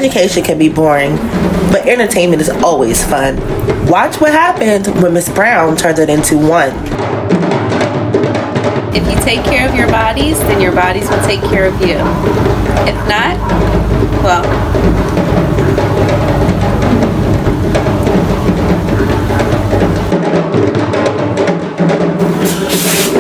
Education can be boring, but entertainment is always fun. Watch what happened when Miss Brown turned it into one. If you take care of your bodies, then your bodies will take care of you. If not, well...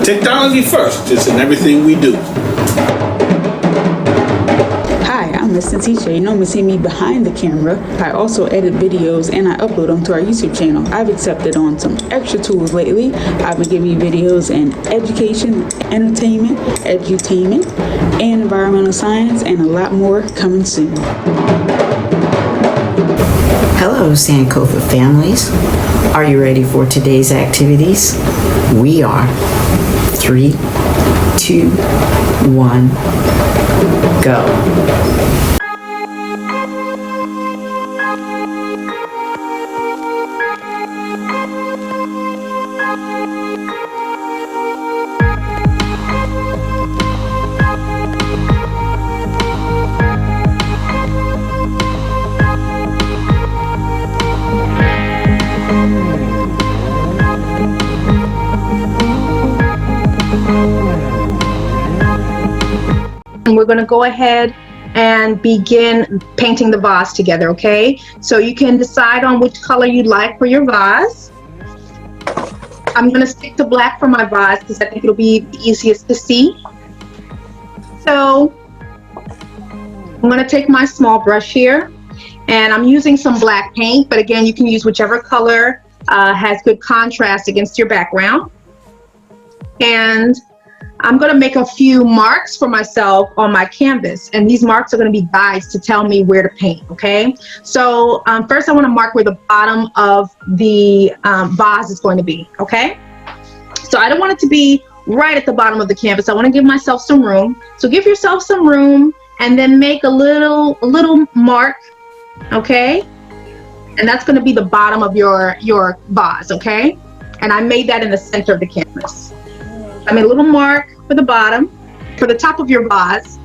Technology first is in everything we do. Hi, I'm Mr. Teacher. You normally see me behind the camera. I also edit videos and I upload them to our YouTube channel. I've accepted on some extra tools lately. I've been giving you videos in education, entertainment, edutainment, and environmental science, and a lot more coming soon. Hello, Sankofa families. Are you ready for today's activities? We are. 3, 2, 1, go. We're going to go ahead and begin painting the vase together, okay? So you can decide on which color you'd like for your vase. I'm going to stick to black for my vase because I think it'll be the easiest to see. So I'm going to take my small brush here, and I'm using some black paint, but again, you can use whichever color has good contrast against your background. And I'm going to make a few marks for myself on my canvas, and these marks are going to be guides to tell me where to paint, okay? So first I want to mark where the bottom of the vase is going to be, okay? So I don't want it to be right at the bottom of the canvas. I want to give myself some room. So give yourself some room and then make a little mark, okay? And that's going to be the bottom of your vase, okay? And I made that in the center of the canvas. I made a little mark for the bottom, for the top of your vase.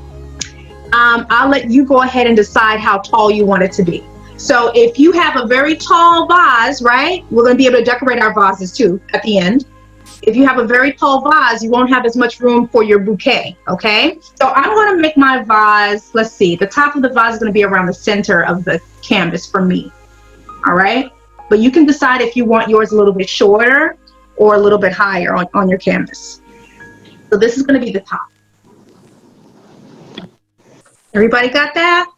I'll let you go ahead and decide how tall you want it to be. So if you have a very tall vase, right, we're going to be able to decorate our vases too at the end. If you have a very tall vase, you won't have as much room for your bouquet, okay? So I'm going to make my vase, let's see, the top of the vase is going to be around the center of the canvas for me, all right? But you can decide if you want yours a little bit shorter or a little bit higher on your canvas. So this is going to be the top. Everybody got that?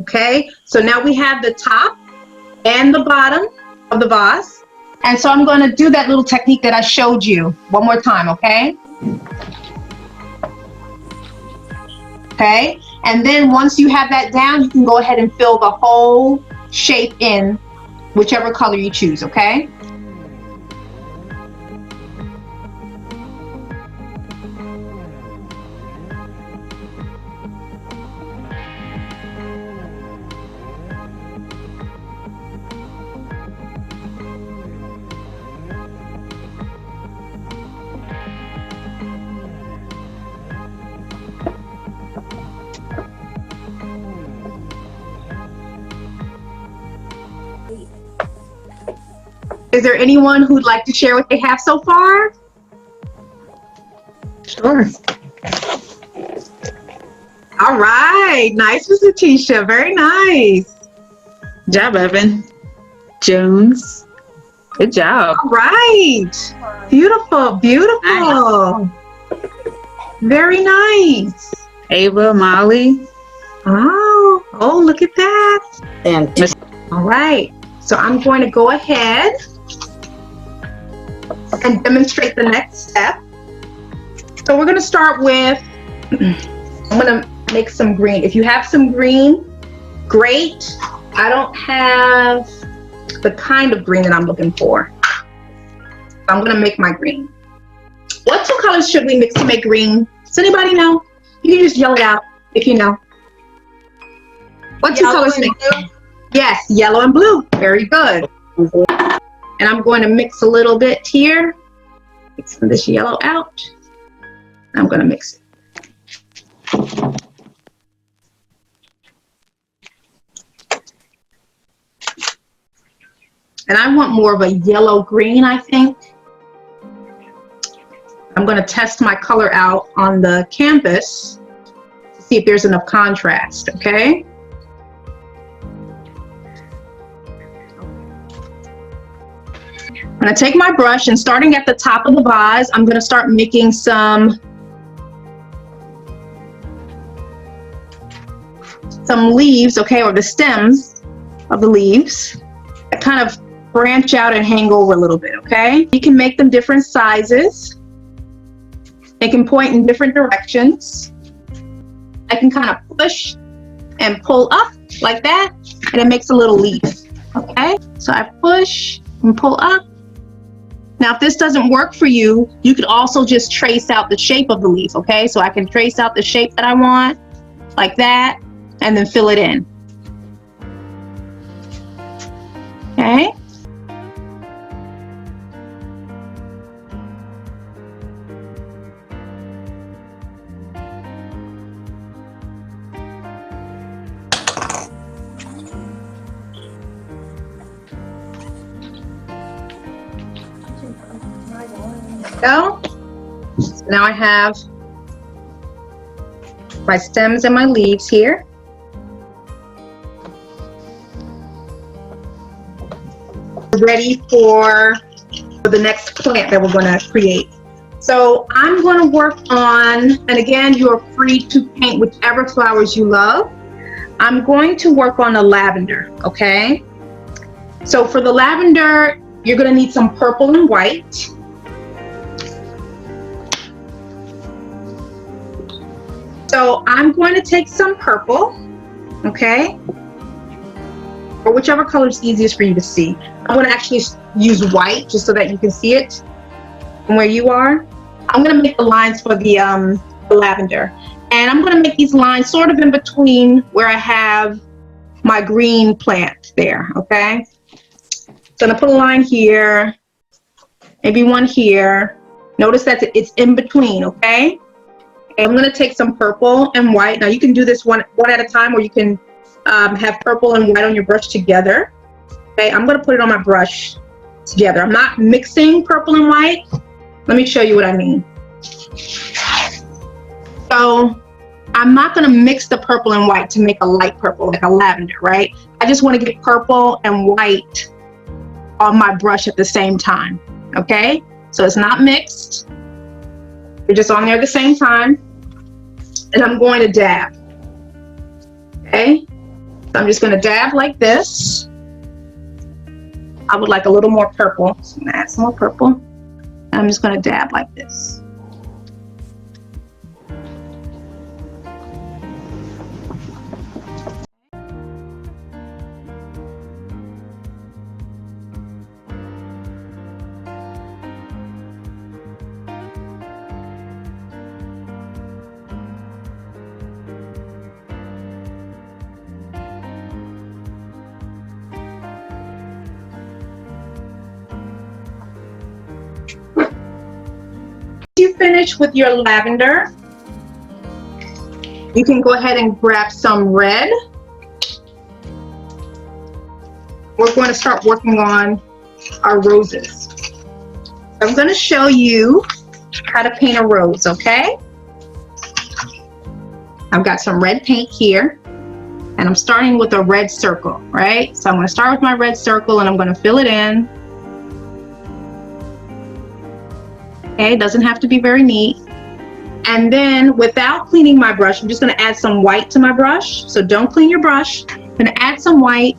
Okay, so now we have the top and the bottom of the vase. And so I'm going to do that little technique that I showed you one more time, okay? Okay, and then once you have that down, you can go ahead and fill the whole shape in whichever color you choose, okay? Is there anyone who'd like to share what they have so far? Sure. All right, nice, Miss Letitia, very nice. Good job, Evan. Jones. Good job. All right, beautiful, beautiful. Nice. Very nice. Ava, Molly. Oh, look at that. And all right, so I'm going to go ahead and demonstrate the next step. So we're going to start with, I'm going to make some green. If you have some green, great. I don't have the kind of green that I'm looking for. I'm going to make my green. What two colors should we mix to make green? Does anybody know? You can just yell it out if you know. What two colors make blue? Yes, yellow and blue. Very good. And I'm going to mix a little bit here. Mix some of this yellow out. I'm going to mix it. And I want more of a yellow green, I think. I'm going to test my color out on the canvas to see if there's enough contrast, okay? I'm going to take my brush and starting at the top of the vase, I'm going to start making some leaves, okay, or the stems of the leaves that kind of branch out and hang over a little bit, okay? You can make them different sizes. They can point in different directions. I can kind of push and pull up like that, and it makes a little leaf, okay? So I push and pull up. Now, if this doesn't work for you, you could also just trace out the shape of the leaf, okay? So I can trace out the shape that I want, like that, and then fill it in. Okay? Go. So now I have my stems and my leaves here. Ready for the next plant that we're going to create. So I'm going to work on, and again, you are free to paint whichever flowers you love. I'm going to work on a lavender, okay? So for the lavender, you're going to need some purple and white. So I'm going to take some purple, okay? Or whichever color is easiest for you to see. I'm going to actually use white just so that you can see it from where you are. I'm going to make the lines for the lavender. And I'm going to make these lines sort of in between where I have my green plant there, okay? So I'm going to put a line here, maybe one here. Notice that it's in between, okay? And I'm going to take some purple and white. Now you can do this one at a time, or you can have purple and white on your brush together. Okay, I'm going to put it on my brush together. I'm not mixing purple and white. Let me show you what I mean. So I'm not going to mix the purple and white to make a light purple, like a lavender, right? I just want to get purple and white on my brush at the same time, okay? So it's not mixed. They're just on there at the same time. And I'm going to dab, okay? So I'm just going to dab like this. I would like a little more purple. So I'm going to add some more purple. And I'm just going to dab like this. You finish with your lavender, you can go ahead and grab some red. We're going to start working on our roses. I'm going to show you how to paint a rose, okay? I've got some red paint here, and I'm starting with a red circle, right? So I'm going to start with my red circle, and I'm going to fill it in. Okay, it doesn't have to be very neat. And then without cleaning my brush, I'm just going to add some white to my brush. So don't clean your brush. I'm going to add some white,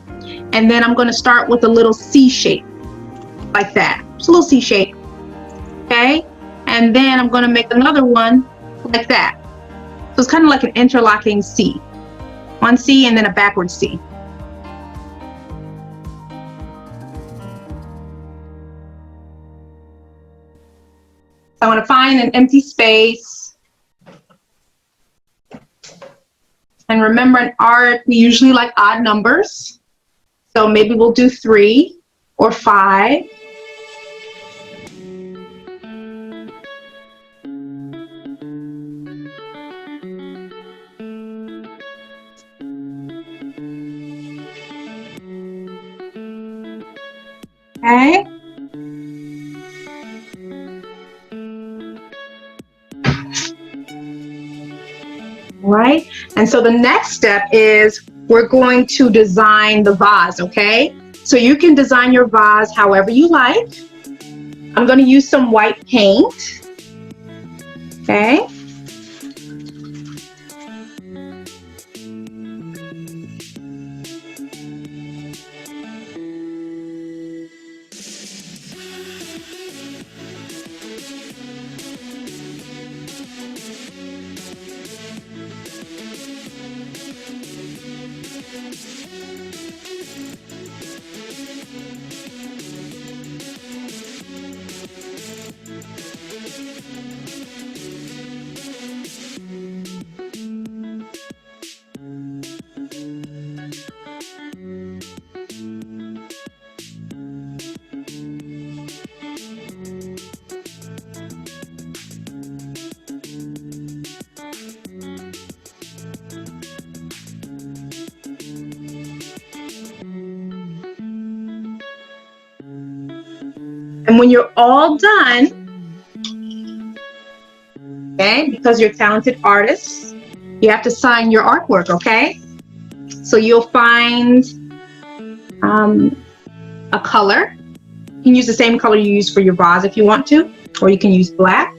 and then I'm going to start with a little C shape like that. Just a little C shape. Okay, and then I'm going to make another one like that. So it's kind of like an interlocking C. One C and then a backward C. I want to find an empty space. And remember, in art, we usually like odd numbers. So maybe we'll do 3 or 5. Okay. Right. And so the next step is we're going to design the vase, okay? So you can design your vase however you like. I'm going to use some white paint. Okay. And when you're all done, okay, because you're talented artists, you have to sign your artwork, okay? So you'll find a color. You can use the same color you use for your vase if you want to, or you can use black.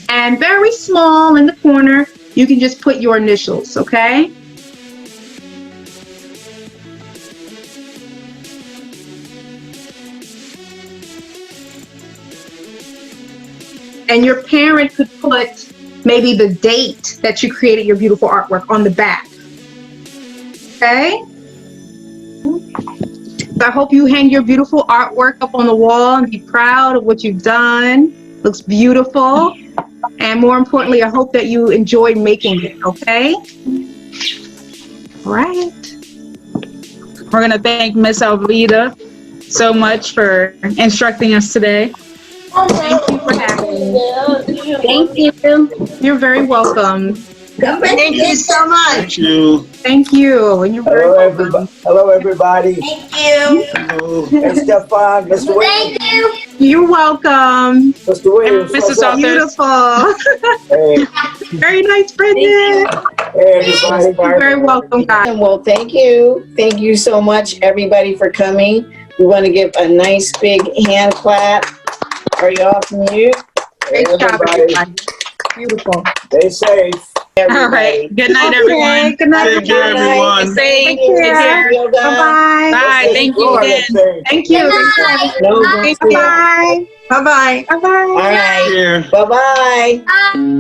And very small in the corner, you can just put your initials, okay? And your parent could put maybe the date that you created your beautiful artwork on the back. Okay? So I hope you hang your beautiful artwork up on the wall and be proud of what you've done. Looks beautiful. And more importantly, I hope that you enjoyed making it, okay? All right. We're going to thank Miss Avilda so much for instructing us today. Thank you for having me. Thank you. You're very welcome. Thank you so much. Thank you. Thank you. And you're very welcome. Hello, everybody. Thank you. Hello. Hey, Stefan, Mr. Williams. Thank you. You're welcome. Mr. Williams. Mrs. what's up? Beautiful. Hey, Very nice, Brendan. hey, everybody. You're very welcome, guys. Well, thank you. Thank you so much, everybody, for coming. We want to give a nice big hand clap. Are you off mute? Great job, Everybody. everybody. Beautiful. Stay safe. All right. Good night, Okay, everyone. good night, Take care, everyone. Take care. care. Bye-bye. Bye. Thank you Florida again. safe. Thank you. No, Bye-bye. Bye-bye. Bye-bye. all right. Here. Bye-bye.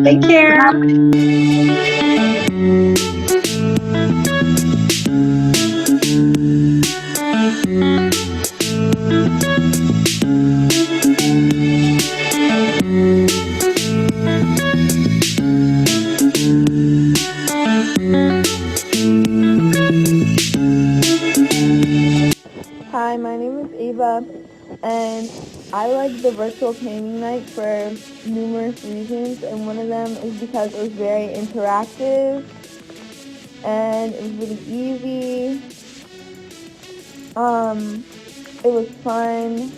Take care. Hi, my name is Ava, and I like the virtual painting night for numerous reasons, and one of them is because it was very interactive, and it was really easy. It was fun,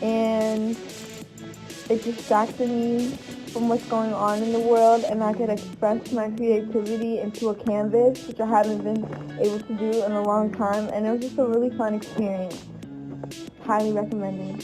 and it distracted me from what's going on in the world, and I could express my creativity into a canvas, which I haven't been able to do in a long time, and it was just a really fun experience. Highly recommended.